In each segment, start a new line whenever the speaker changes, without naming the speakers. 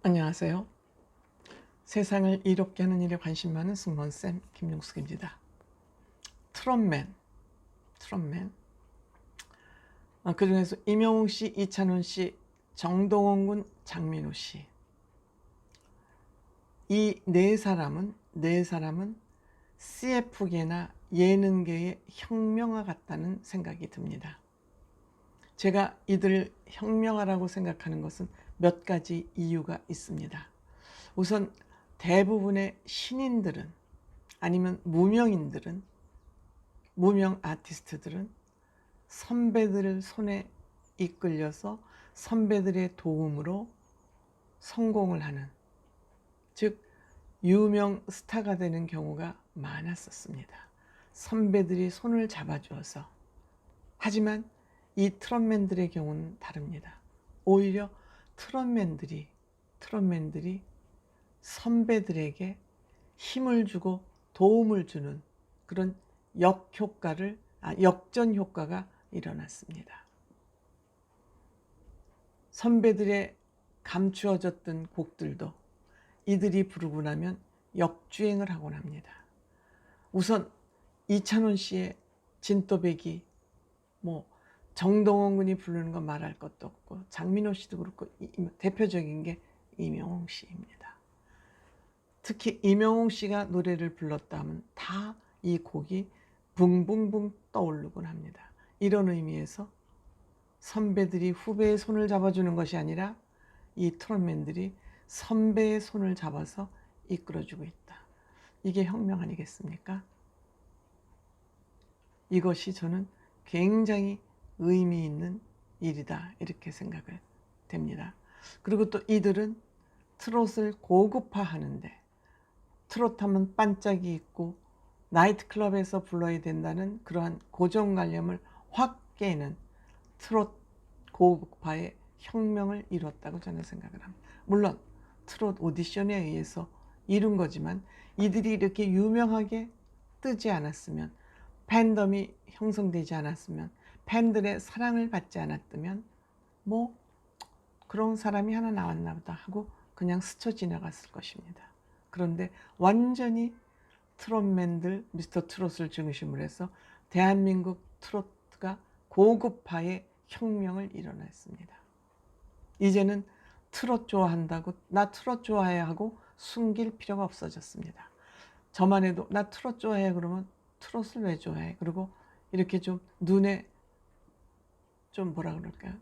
안녕하세요. 세상을 이롭게 하는 일에 관심 많은 승무원쌤 김용숙입니다. 트롯맨. 그중에서 임영웅 씨, 이찬원 씨, 정동원 군, 장민호 씨. 이 네 사람은 CF계나 예능계의 혁명화 같다는 생각이 듭니다. 제가 이들을 혁명화라고 생각하는 것은 몇 가지 이유가 있습니다. 우선 대부분의 신인들은 아니면 무명 아티스트들은 선배들 손에 이끌려서 선배들의 도움으로 성공을 하는, 즉 유명 스타가 되는 경우가 많았었습니다. 선배들이 손을 잡아주어서. 하지만 이 트롯맨들의 경우는 다릅니다. 오히려 트롯맨들이 선배들에게 힘을 주고 도움을 주는 그런 역전 효과가 일어났습니다. 선배들의 감추어졌던 곡들도 이들이 부르고 나면 역주행을 하곤 합니다. 우선 이찬원 씨의 진또배기, 정동원 군이 부르는 건 말할 것도 없고, 장민호 씨도 그렇고, 대표적인 게 임영웅 씨입니다. 특히 임영웅 씨가 노래를 불렀다 하면 다 이 곡이 붕붕붕 떠오르곤 합니다. 이런 의미에서 선배들이 후배의 손을 잡아주는 것이 아니라 이 트롯맨들이 선배의 손을 잡아서 이끌어주고 있다. 이게 혁명 아니겠습니까? 이것이 저는 굉장히 의미 있는 일이다, 이렇게 생각을 됩니다. 그리고 또 이들은 트롯을 고급화하는데, 트롯하면 반짝이 있고 나이트클럽에서 불러야 된다는 그러한 고정관념을 확 깨는 트롯 고급화의 혁명을 이뤘다고 저는 생각을 합니다. 물론 트롯 오디션에 의해서 이룬 거지만 이들이 이렇게 유명하게 뜨지 않았으면, 팬덤이 형성되지 않았으면, 팬들의 사랑을 받지 않았다면 그런 사람이 하나 나왔나 보다 하고 그냥 스쳐 지나갔을 것입니다. 그런데 완전히 트롯맨들, 미스터 트롯을 중심으로 해서 대한민국 트로트가 고급화의 혁명을 일어났습니다. 이제는 트롯 좋아한다고 나 트롯 좋아해 하고 숨길 필요가 없어졌습니다. 저만 해도 나 트롯 좋아해 그러면 트롯을 왜 좋아해? 그리고 이렇게 좀 눈에 좀 뭐라 그럴까요?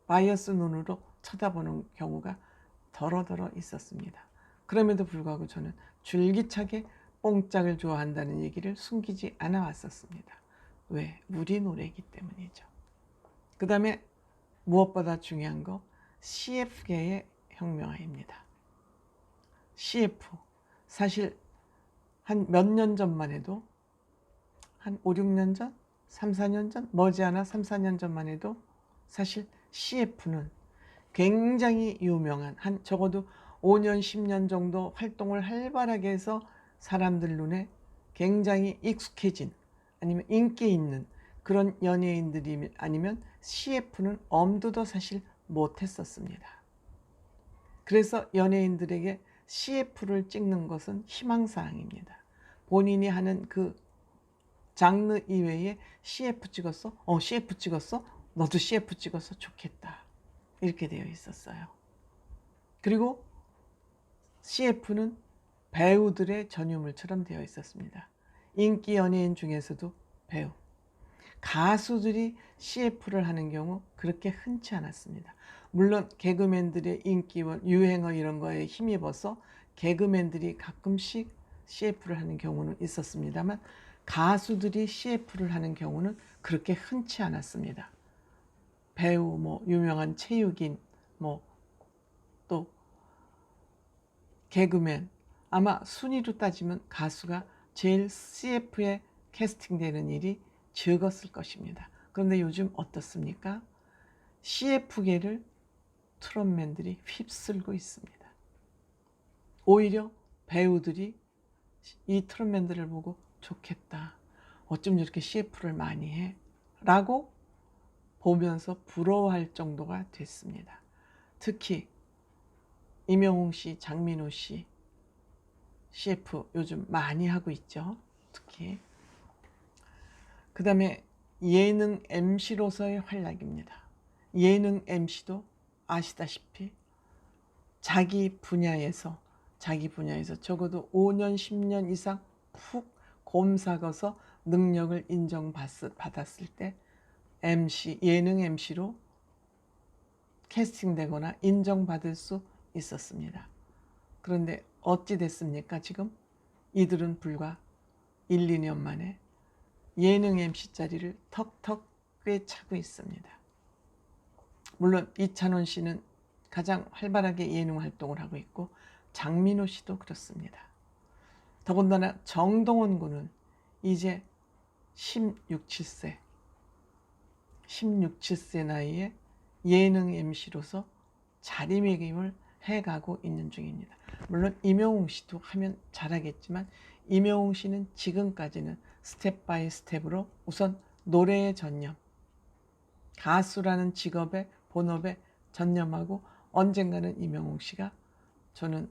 바이어스 눈으로 쳐다보는 경우가 더러더러 있었습니다. 그럼에도 불구하고 저는 줄기차게 뽕짝을 좋아한다는 얘기를 숨기지 않아 왔었습니다. 왜? 우리 노래이기 때문이죠. 그 다음에 무엇보다 중요한 거, CF계의 혁명화입니다. CF, 사실 한 몇 년 전만 해도, 한 5, 6년 전? 3, 4년 전? 머지않아 3, 4년 전만 해도 사실 CF는 굉장히 유명한, 한 적어도 5년, 10년 정도 활동을 활발하게 해서 사람들 눈에 굉장히 익숙해진, 아니면 인기 있는 그런 연예인들이 아니면 CF는 엄두도 사실 못했었습니다. 그래서 연예인들에게 CF를 찍는 것은 희망사항입니다. 본인이 하는 그 장르 이외에 CF 찍었어? CF 찍었어? 너도 CF 찍어서 좋겠다. 이렇게 되어 있었어요. 그리고 CF는 배우들의 전유물처럼 되어 있었습니다. 인기 연예인 중에서도 배우, 가수들이 CF를 하는 경우 그렇게 흔치 않았습니다. 물론 개그맨들의 인기와 유행어 이런 거에 힘입어서 개그맨들이 가끔씩 CF를 하는 경우는 있었습니다만, 가수들이 CF를 하는 경우는 그렇게 흔치 않았습니다. 배우, 유명한 체육인, 또 개그맨, 아마 순위로 따지면 가수가 제일 CF에 캐스팅되는 일이 적었을 것입니다. 그런데 요즘 어떻습니까? CF계를 트롯맨들이 휩쓸고 있습니다. 오히려 배우들이 이 트롯맨들을 보고 좋겠다, 어쩜 이렇게 CF를 많이 해? 라고 보면서 부러워할 정도가 됐습니다. 특히 임영웅 씨, 장민호 씨, CF 요즘 많이 하고 있죠. 특히. 그 다음에 예능 MC로서의 활약입니다. 예능 MC도 아시다시피 자기 분야에서 적어도 5년, 10년 이상 푹 곰삭아서 능력을 인정받았을 때 예능 MC로 캐스팅되거나 인정받을 수 있었습니다. 그런데 어찌 됐습니까? 지금 이들은 불과 1, 2년 만에 예능 MC 자리를 턱턱 꿰차고 있습니다. 물론 이찬원 씨는 가장 활발하게 예능 활동을 하고 있고 장민호 씨도 그렇습니다. 더군다나 정동원 군은 이제 16, 7세 나이에 예능 MC로서 자리매김을 해가고 있는 중입니다. 물론 임영웅 씨도 하면 잘하겠지만 임영웅 씨는 지금까지는 스텝 바이 스텝으로 우선 노래에 전념, 가수라는 직업에 본업에 전념하고 언젠가는 임영웅 씨가 저는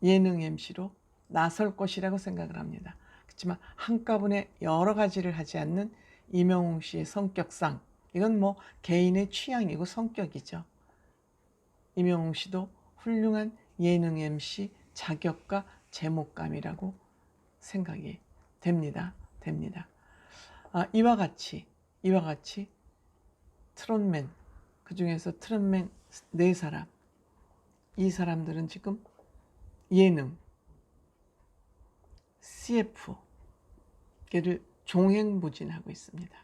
예능 MC로 나설 것이라고 생각을 합니다. 그렇지만 한꺼번에 여러 가지를 하지 않는 임영웅 씨의 성격상 이건 뭐 개인의 취향이고 성격이죠. 임영웅 씨도 훌륭한 예능 MC 자격과 제목감이라고 생각이 됩니다. 이와 같이 트롯맨, 그 중에서 트롯맨 4사람, 이 사람들은 지금 예능, CF를 종횡무진하고 있습니다.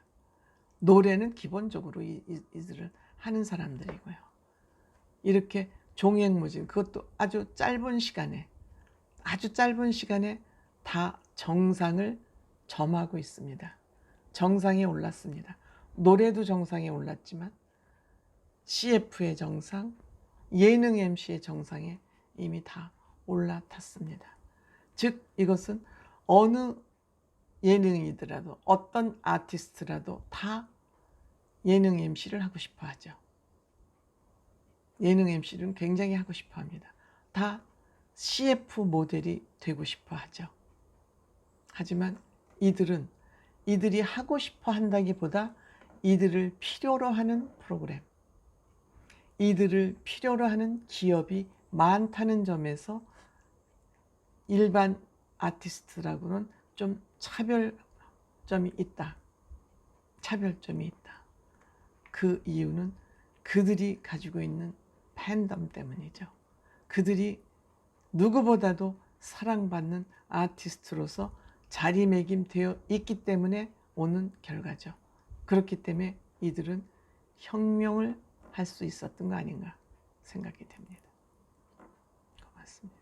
노래는 기본적으로 이들을 하는 사람들이고요. 이렇게 종횡무진, 그것도 아주 짧은 시간에 다 정상을 점하고 있습니다. 정상에 올랐습니다. 노래도 정상에 올랐지만 CF의 정상, 예능 MC의 정상에 이미 다 올라탔습니다. 즉 이것은 어느 예능이더라도 어떤 아티스트라도 다 예능 MC를 하고 싶어 하죠. 예능 MC를 굉장히 하고 싶어 합니다. 다 CF 모델이 되고 싶어 하죠. 하지만 이들이 하고 싶어 한다기보다 이들을 필요로 하는 프로그램, 이들을 필요로 하는 기업이 많다는 점에서 일반 아티스트라고는 좀 차별점이 있다. 그 이유는 그들이 가지고 있는 팬덤 때문이죠. 그들이 누구보다도 사랑받는 아티스트로서 자리매김되어 있기 때문에 오는 결과죠. 그렇기 때문에 이들은 혁명을 할 수 있었던 거 아닌가 생각이 됩니다. 고맙습니다.